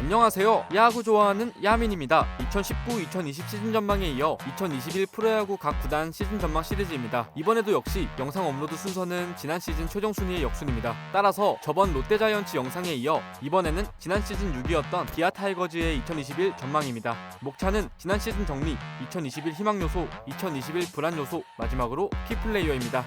안녕하세요. 야구 좋아하는 야민입니다. 2019-2020 시즌 전망에 이어 2021 프로야구 각 구단 시즌 전망 시리즈입니다. 이번에도 역시 영상 업로드 순서는 지난 시즌 최종 순위의 역순입니다. 따라서 저번 롯데자이언츠 영상에 이어 이번에는 지난 시즌 6위였던 기아 타이거즈의 2021 전망입니다. 목차는 지난 시즌 정리, 2021 희망 요소, 2021 불안 요소, 마지막으로 키플레이어입니다.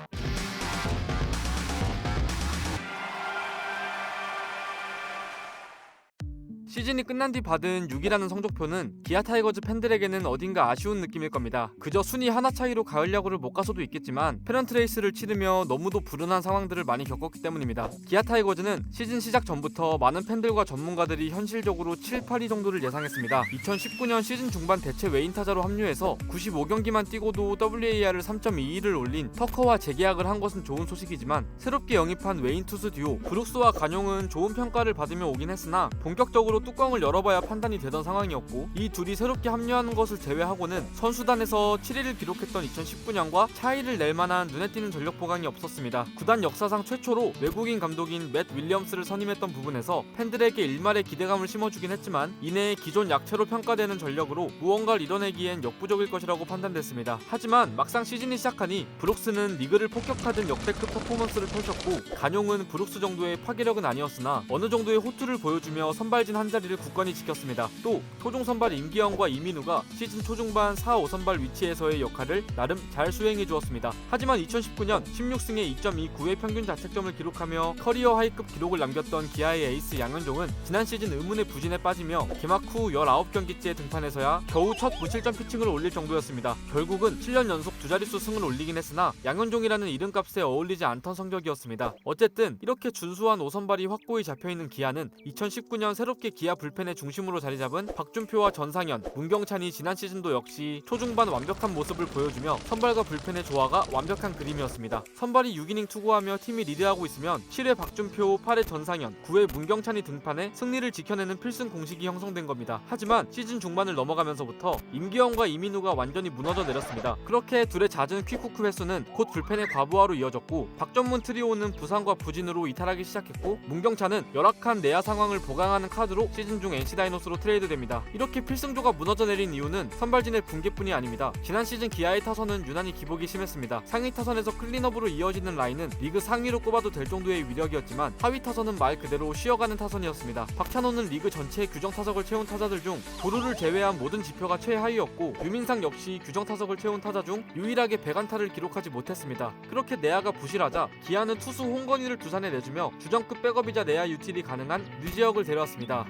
시즌이 끝난 뒤 받은 6위라는 성적표는 기아 타이거즈 팬들에게는 어딘가 아쉬운 느낌일 겁니다. 그저 순위 하나 차이로 가을 야구를 못 가서도 있겠지만 페넌트 레이스를 치르며 너무도 불운한 상황들을 많이 겪었기 때문입니다. 기아 타이거즈는 시즌 시작 전부터 많은 팬들과 전문가들이 현실적으로 7, 8위 정도를 예상했습니다. 2019년 시즌 중반 대체 외인 타자로 합류해서 95경기만 뛰고도 WAR을 3.22를 올린 터커와 재계약을 한 것은 좋은 소식이지만 새롭게 영입한 외인 투수 듀오 브룩스와 간용은 좋은 평가를 받으며 오긴 했으나 본격적으로 뚜껑을 열어봐야 판단이 되던 상황이었고, 이 둘이 새롭게 합류하는 것을 제외하고는 선수단에서 7위를 기록했던 2019년과 차이를 낼 만한 눈에 띄는 전력 보강이 없었습니다. 구단 역사상 최초로 외국인 감독인 맷 윌리엄스를 선임했던 부분에서 팬들에게 일말의 기대감을 심어주긴 했지만 이내 기존 약체로 평가되는 전력으로 무언가를 이뤄내기엔 역부족일 것이라고 판단됐습니다. 하지만 막상 시즌이 시작하니 브룩스는 리그를 폭격하던 역대급 퍼포먼스를 펼쳤고, 간용은 브룩스 정도의 파괴력은 아니었으나 어느 정도의 호투를 보여주며 선발진 한 자리를 굳건히 지켰습니다. 또 토종 선발 임기영과 이민우가 시즌 초중반 4, 5선발 위치에서의 역할을 나름 잘 수행해 주었습니다. 하지만 2019년 16승에 2.29의 평균 자책점을 기록하며 커리어 하이급 기록을 남겼던 기아의 에이스 양현종은 지난 시즌 의문의 부진에 빠지며 개막 후 19경기째 등판해서야 겨우 첫 무실점 피칭을 올릴 정도였습니다. 결국은 7년 연속 두 자릿수 승을 올리긴 했으나 양현종이라는 이름값에 어울리지 않던 성적이었습니다. 어쨌든 이렇게 준수한 5선발이 확고히 잡혀있는 기아는 2019년 새롭게 기아 불펜의 중심으로 자리잡은 박준표와 전상현, 문경찬이 지난 시즌도 역시 초중반 완벽한 모습을 보여주며 선발과 불펜의 조화가 완벽한 그림이었습니다. 선발이 6이닝 투구하며 팀이 리드하고 있으면 7회 박준표, 8회 전상현, 9회 문경찬이 등판해 승리를 지켜내는 필승 공식이 형성된 겁니다. 하지만 시즌 중반을 넘어가면서부터 임기영과 이민우가 완전히 무너져 내렸습니다. 그렇게 둘의 잦은 퀵후크 횟수는 곧 불펜의 과부하로 이어졌고, 박전문 트리오는 부상과 부진으로 이탈하기 시작했고, 문경찬은 열악한 내야 상황을 보강하는 카드로 시즌 중 NC 다이노스로 트레이드됩니다. 이렇게 필승조가 무너져 내린 이유는 선발진의 붕괴뿐이 아닙니다. 지난 시즌 기아의 타선은 유난히 기복이 심했습니다. 상위 타선에서 클린업으로 이어지는 라인은 리그 상위로 꼽아도 될 정도의 위력이었지만 하위 타선은 말 그대로 쉬어가는 타선이었습니다. 박찬호는 리그 전체의 규정 타석을 채운 타자들 중 보루를 제외한 모든 지표가 최하위였고, 유민상 역시 규정 타석을 채운 타자 중 유일하게 100안타를 기록하지 못했습니다. 그렇게 내야가 부실하자 기아는 투수 홍건희를 두산에 내주며 주전급 백업이자 내야 유틸이 가능한 류지혁을 데려왔습니다.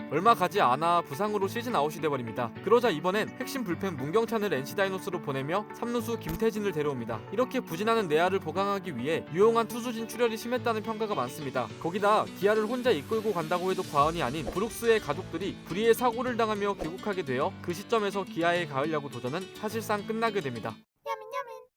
얼마 가지 않아 부상으로 시즌 아웃이 돼버립니다. 그러자 이번엔 핵심 불펜 문경찬을 NC 다이노스로 보내며 3루수 김태진을 데려옵니다. 이렇게 부진하는 내야를 보강하기 위해 유용한 투수진 출혈이 심했다는 평가가 많습니다. 거기다 기아를 혼자 이끌고 간다고 해도 과언이 아닌 브룩스의 가족들이 불의의 사고를 당하며 귀국하게 되어 그 시점에서 기아의 가을 야구 도전은 사실상 끝나게 됩니다.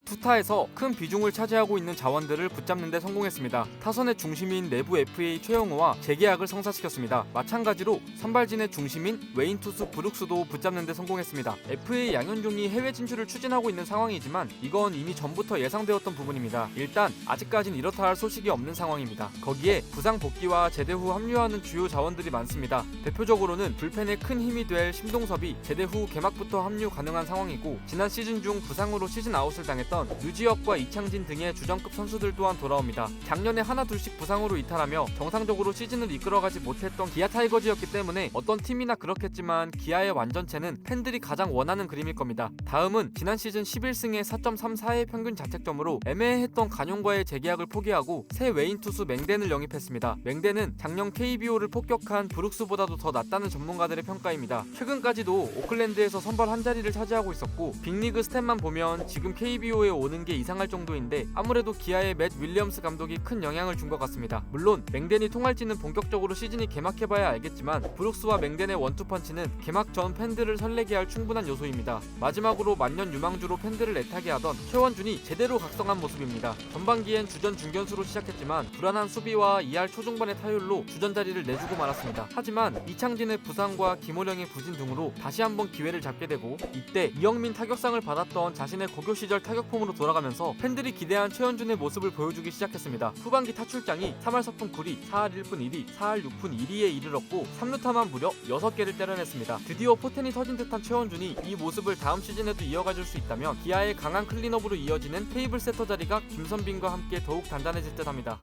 투타에서 큰 비중을 차지하고 있는 자원들을 붙잡는 데 성공했습니다. 타선의 중심인 내부 FA 최영우와 재계약을 성사시켰습니다. 마찬가지로 선발진의 중심인 외인 투수 브룩스도 붙잡는 데 성공했습니다. FA 양현종이 해외 진출을 추진하고 있는 상황이지만 이건 이미 전부터 예상되었던 부분입니다. 일단 아직까진 이렇다 할 소식이 없는 상황입니다. 거기에 부상 복귀와 제대 후 합류하는 주요 자원들이 많습니다. 대표적으로는 불펜에 큰 힘이 될 심동섭이 제대 후 개막부터 합류 가능한 상황이고, 지난 시즌 중 부상으로 시즌 아웃을 당했던 류지혁과 이창진 등의 주전급 선수들 또한 돌아옵니다. 작년에 하나 둘씩 부상으로 이탈하며 정상적으로 시즌을 이끌어가지 못했던 기아 타이거즈였기 때문에 어떤 팀이나 그렇겠지만 기아의 완전체는 팬들이 가장 원하는 그림일 겁니다. 다음은 지난 시즌 11승에 4.34의 평균 자책점으로 애매했던 간용과의 재계약을 포기하고 새 외인 투수 맹댄을 영입했습니다. 맹댄은 작년 KBO를 폭격한 브룩스보다도 더 낫다는 전문가들의 평가입니다. 최근까지도 오클랜드에서 선발 한 자리를 차지하고 있었고, 빅리그 스탯만 보면 지금 KBO에 오는 게 이상할 정도인데 아무래도 기아의 맷 윌리엄스 감독이 큰 영향을 준 것 같습니다. 물론 맹댄이 통할지는 본격적으로 시즌이 개막해봐야 알겠지만 브룩스와 맹댄의 원투펀치는 개막 전 팬들을 설레게 할 충분한 요소입니다. 마지막으로 만년 유망주로 팬들을 애타게 하던 최원준이 제대로 각성한 모습입니다. 전반기엔 주전 중견수로 시작했지만 불안한 수비와 2할 초중반의 타율로 주전 자리를 내주고 말았습니다. 하지만 이창진의 부상과 김호령의 부진 등으로 다시 한번 기회를 잡게 되고, 이때 이영민 타격상을 받았던 자신의 고교 시절 타격 폼으로 돌아가면서 팬들이 기대한 최원준의 모습을 보여주기 시작했습니다. 후반기 타출장이 3할 4푼 9리, 4할 1푼 1리, 4할 6푼 1리에 이르렀고 3루타만 무려 6개를 때려냈습니다. 드디어 포텐이 터진 듯한 최원준이 이 모습을 다음 시즌에도 이어가줄 수 있다면 기아의 강한 클린업으로 이어지는 테이블 세터 자리가 김선빈과 함께 더욱 단단해질 듯합니다.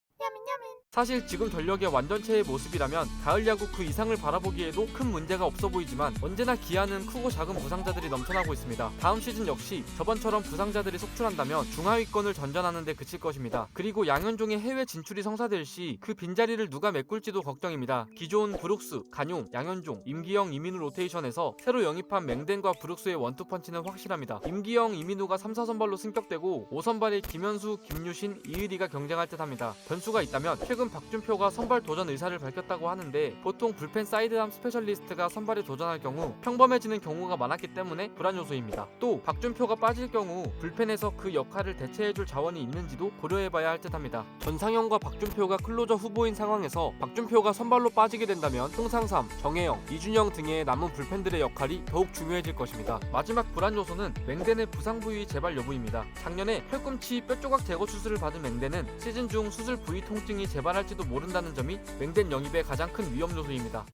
사실 지금 전력의 완전체의 모습이라면 가을 야구 그 이상을 바라보기에도 큰 문제가 없어 보이지만 언제나 기아는 크고 작은 부상자들이 넘쳐나고 있습니다. 다음 시즌 역시 저번처럼 부상자들이 속출한다면 중하위권을 전전하는 데 그칠 것입니다. 그리고 양현종의 해외 진출이 성사될 시 그 빈자리를 누가 메꿀지도 걱정입니다. 기존 브룩스, 간용, 양현종, 임기영, 이민우 로테이션에서 새로 영입한 맹덴과 브룩스의 원투펀치는 확실합니다. 임기영, 이민우가 3, 4선발로 승격되고 5선발의 김현수, 김유신, 이의리가 경쟁할 듯합니다. 변수가 있다면 최근 박준표가 선발 도전 의사를 밝혔다고 하는데 보통 불펜 사이드암 스페셜리스트가 선발에 도전할 경우 평범해지는 경우가 많았기 때문에 불안 요소입니다. 또 박준표가 빠질 경우 불펜에서 그 역할을 대체해줄 자원이 있는지도 고려해봐야 할 듯합니다. 전상현과 박준표가 클로저 후보인 상황에서 박준표가 선발로 빠지게 된다면 송상삼, 정혜영, 이준영 등의 남은 불펜들의 역할이 더욱 중요해질 것입니다. 마지막 불안 요소는 맹덴의 부상 부위 재발 여부입니다. 작년에 팔꿈치 뼈조각 제거 수술을 받은 맹덴은 시즌 중 수술 부위 통증이 재발할지도 모른다는 점이 맹덴 영입의 가장 큰 위험 요소입니다.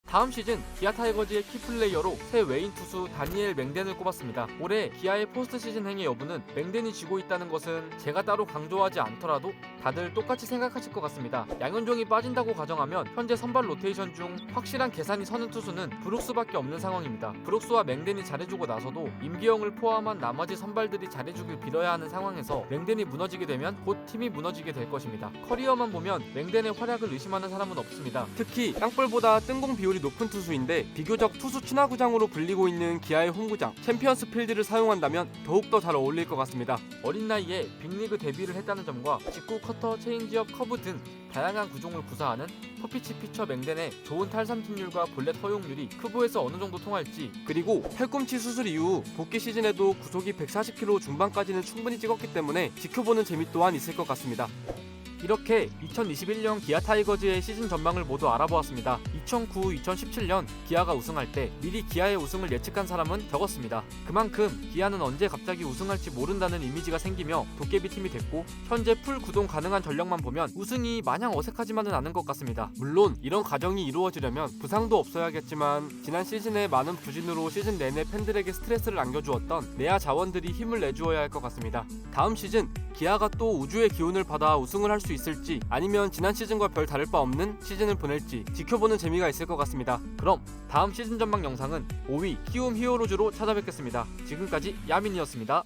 다음 시즌 기아 타이거즈의 키플레이어로 새 외인 투수 다니엘 맹덴을 꼽았습니다. 올해 기아의 포스트 시즌 행의 여부는 맹덴이 쥐고 있다는 것은 제가 따로 강조하지 않더라도 다들 똑같이 생각하실 것 같습니다. 양현종이 빠진다고 가정하면 현재 선발 로테이션 중 확실한 계산이 서는 투수는 브룩스밖에 없는 상황입니다. 브룩스와 맹덴이 잘해주고 나서도 임기영을 포함한 나머지 선발들이 잘해주길 빌어야 하는 상황에서 맹덴이 무너지게 되면 곧 팀이 무너지게 될 것입니다. 커리어만 보면 맹덴의 활약을 의심하는 사람은 없습니다. 특히 땅볼보다 뜬공 비율이 높은 투수인데 비교적 투수 친화구장으로 불리고 있는 기아의 홈구장 챔피언스 필드를 사용한다면 더욱더 잘 어울릴 것 같습니다. 어린 나이에 빅리그 데뷔를 했다는 점과 직구, 커터, 체인지업, 커브 등 다양한 구종을 구사하는 퍼피치 피처 맹덴의 좋은 탈삼진율과 볼넷 허용률이 크브에서 어느 정도 통할지, 그리고 팔꿈치 수술 이후 복귀 시즌에도 구속이 140km 중반까지는 충분히 찍었기 때문에 지켜보는 재미 또한 있을 것 같습니다. 이렇게 2021년 기아 타이거즈의 시즌 전망을 모두 알아보았습니다. 2009-2017년 기아가 우승할 때 미리 기아의 우승을 예측한 사람은 적었습니다. 그만큼 기아는 언제 갑자기 우승할지 모른다는 이미지가 생기며 도깨비 팀이 됐고 현재 풀 구동 가능한 전력만 보면 우승이 마냥 어색하지만은 않은 것 같습니다. 물론 이런 과정이 이루어지려면 부상도 없어야겠지만 지난 시즌에 많은 부진으로 시즌 내내 팬들에게 스트레스를 안겨주었던 내야 자원들이 힘을 내주어야 할 것 같습니다. 다음 시즌 기아가 또 우주의 기운을 받아 우승을 할 수 있을지 아니면 지난 시즌과 별 다를 바 없는 시즌을 보낼지 지켜보는 재미가 있을 것 같습니다. 그럼 다음 시즌 전망 영상은 5위 키움 히어로즈로 찾아뵙겠습니다. 지금까지 야민이었습니다.